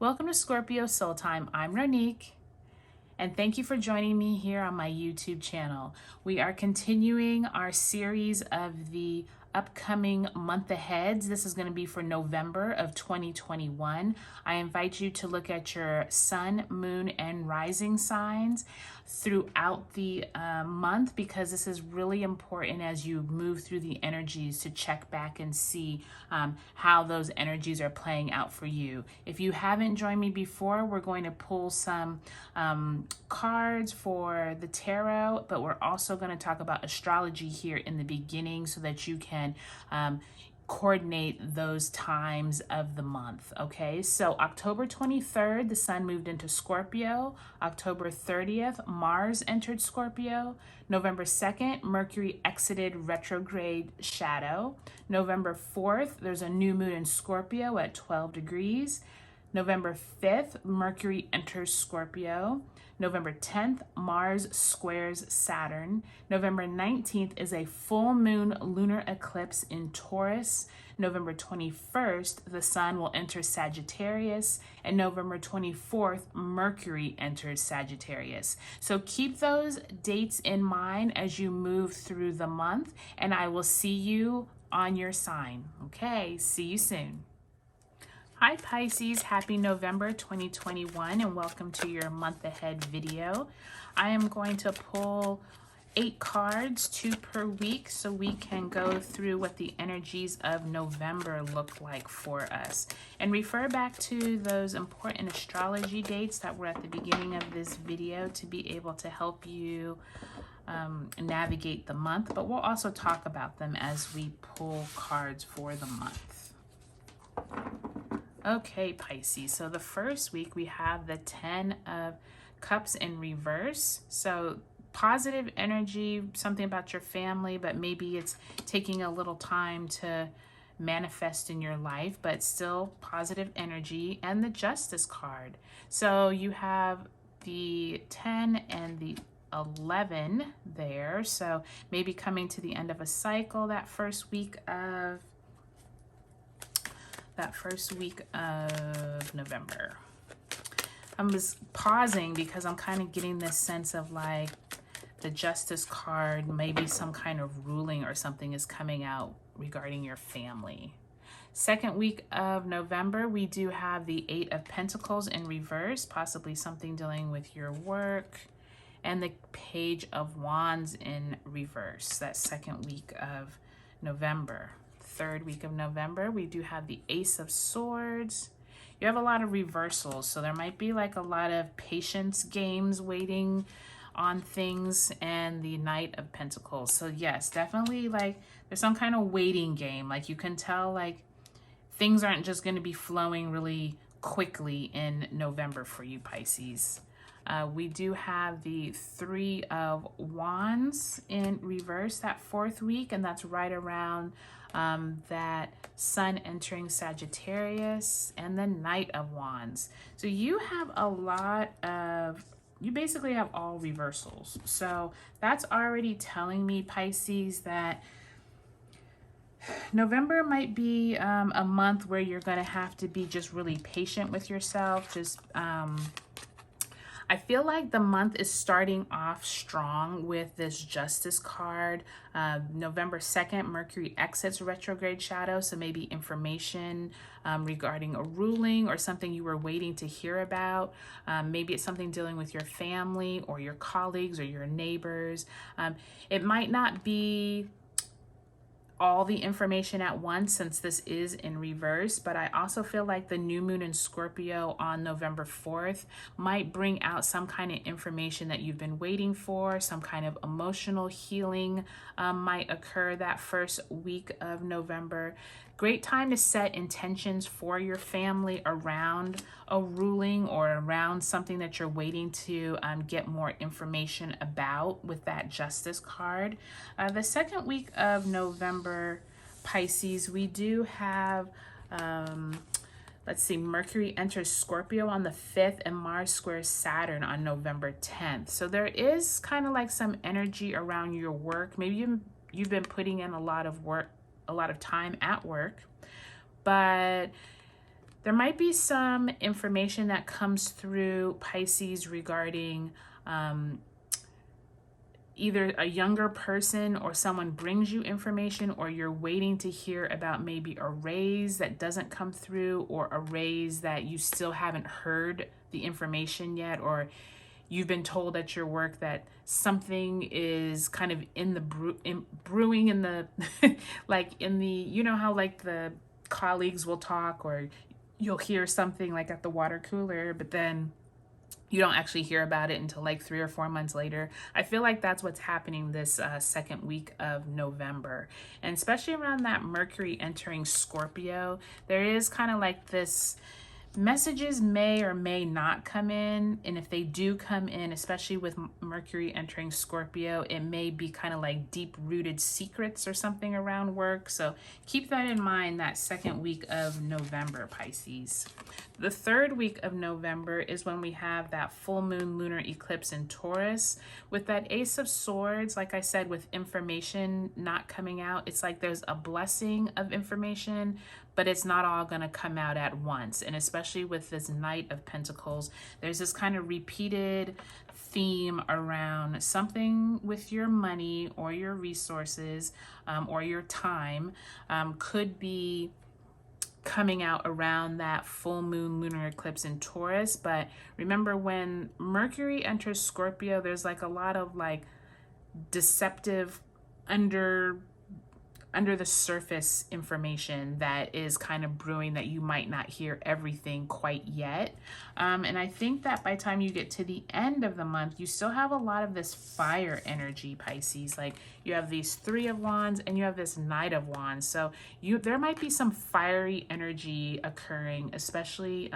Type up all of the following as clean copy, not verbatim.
Welcome to Scorpio Soul Time. I'm Ronique, and thank you for joining me here on my YouTube channel. We are continuing our series of the upcoming month aheads. This is going to be for November of 2021. I invite you to look at your sun, moon, and rising signs throughout the month, because this is really important as you move through the energies to check back and see how those energies are playing out for you. If you haven't joined me before, we're going to pull some cards for the tarot, but we're also going to talk about astrology here in the beginning so that you can coordinate those times of the month. Okay, so October 23rd, the sun moved into Scorpio. October 30th, Mars entered Scorpio. November 2nd, Mercury exited retrograde shadow. November 4th, there's a new moon in Scorpio at 12 degrees. November 5th, Mercury enters Scorpio. November 10th, Mars squares Saturn. November 19th is a full moon lunar eclipse in Taurus. November 21st, the sun will enter Sagittarius. And November 24th, Mercury enters Sagittarius. So keep those dates in mind as you move through the month, and I will see you on your sign. Okay, see you soon. Hi Pisces, happy November 2021 and welcome to your month ahead video. I am going to pull 8 cards, 2 per week, so we can go through what the energies of November look like for us. And refer back to those important astrology dates that were at the beginning of this video to be able to help you navigate the month, but we'll also talk about them as we pull cards for the month. Okay, Pisces, so the first week we have the 10 of Cups in reverse. So positive energy, something about your family, but maybe it's taking a little time to manifest in your life, but still positive energy. And the Justice card. So you have the 10 and the 11 there. So maybe coming to the end of a cycle that first week of November. I'm just pausing because I'm kind of getting this sense of like the Justice card, maybe some kind of ruling or something is coming out regarding your family. Second week of November, we do have the 8 of Pentacles in reverse, possibly something dealing with your work, and the Page of Wands in reverse, that second week of November. Third week of November, we do have the Ace of Swords. You have a lot of reversals, so there might be like a lot of patience games waiting on things, and the Knight of Pentacles. So yes, definitely like there's some kind of waiting game. Like you can tell like things aren't just going to be flowing really quickly in November for you, Pisces. We do have the 3 of Wands in reverse that fourth week, and that's right around that sun entering Sagittarius, and the Knight of Wands. So you have a lot of, you basically have all reversals. So that's already telling me, Pisces, that November might be a month where you're going to have to be just really patient with yourself. Just I feel like the month is starting off strong with this Justice card. November 2nd, Mercury exits retrograde shadow, so maybe information regarding a ruling or something you were waiting to hear about. Maybe it's something dealing with your family or your colleagues or your neighbors. It might not be all the information at once since this is in reverse, but I also feel like the new moon in Scorpio on November 4th might bring out some kind of information that you've been waiting for. Some kind of emotional healing might occur that first week of November. Great time to set intentions for your family around a ruling or around something that you're waiting to get more information about with that Justice card. The second week of November, Pisces, we do have, let's see, Mercury enters Scorpio on the 5th and Mars squares Saturn on November 10th. So there is kind of like some energy around your work. Maybe you've been putting in a lot of work, a lot of time at work, but There might be some information that comes through, Pisces, regarding either a younger person or someone brings you information, or you're waiting to hear about maybe a raise that doesn't come through, or a raise that you still haven't heard the information yet, or you've been told at your work that something is kind of in the brewing in the like in the, you know how like the colleagues will talk, or you'll hear something like at the water cooler, but then you don't actually hear about it until like 3 or 4 months later. I feel like that's what's happening this second week of November. And especially around that Mercury entering Scorpio, there is kind of like this, messages may or may not come in. And if they do come in, especially with Mercury entering Scorpio, it may be kind of like deep rooted secrets or something around work. So keep that in mind that second week of November, Pisces. The third week of November is when we have that full moon lunar eclipse in Taurus. With that Ace of Swords, like I said, with information not coming out, it's like there's a blessing of information, but it's not all going to come out at once. And especially with this Knight of Pentacles, there's this kind of repeated theme around something with your money or your resources or your time could be coming out around that full moon lunar eclipse in Taurus. But remember, when Mercury enters Scorpio, there's like a lot of like deceptive under the surface information that is kind of brewing, that you might not hear everything quite yet. And I think that by the time you get to the end of the month, you still have a lot of this fire energy, Pisces. Like you have these Three of Wands and you have this Knight of Wands. So there might be some fiery energy occurring, especially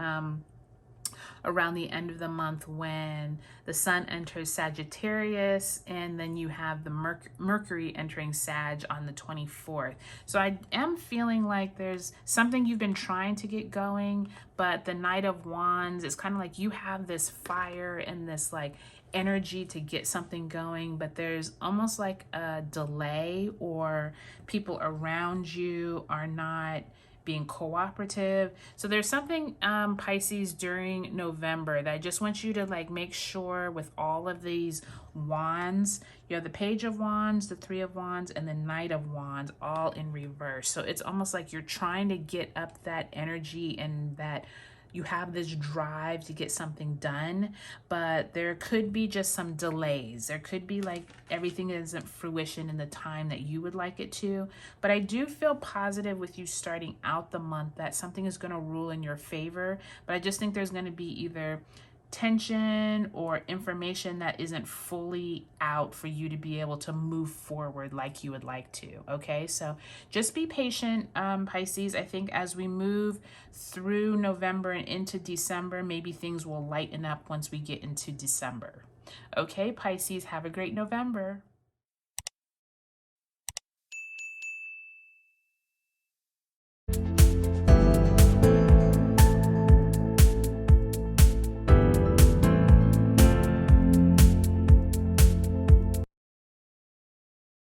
around the end of the month when the sun enters Sagittarius, and then you have the Mercury entering Sag on the 24th. So I am feeling like there's something you've been trying to get going, but the Knight of Wands is kind of like you have this fire and this like energy to get something going, but there's almost like a delay, or people around you are not being cooperative. So there's something, Pisces, during November that I just want you to like make sure with all of these wands. You have the Page of Wands, the Three of Wands, and the Knight of Wands all in reverse. So it's almost like you're trying to get up that energy and that you have this drive to get something done, but there could be just some delays. There could be like everything isn't fruition in the time that you would like it to. But I do feel positive with you starting out the month that something is going to rule in your favor. But I just think there's going to be either tension or information that isn't fully out for you to be able to move forward like you would like to. Okay, so just be patient, Pisces. I think as we move through November and into December, maybe things will lighten up once we get into December. Okay, Pisces, have a great November.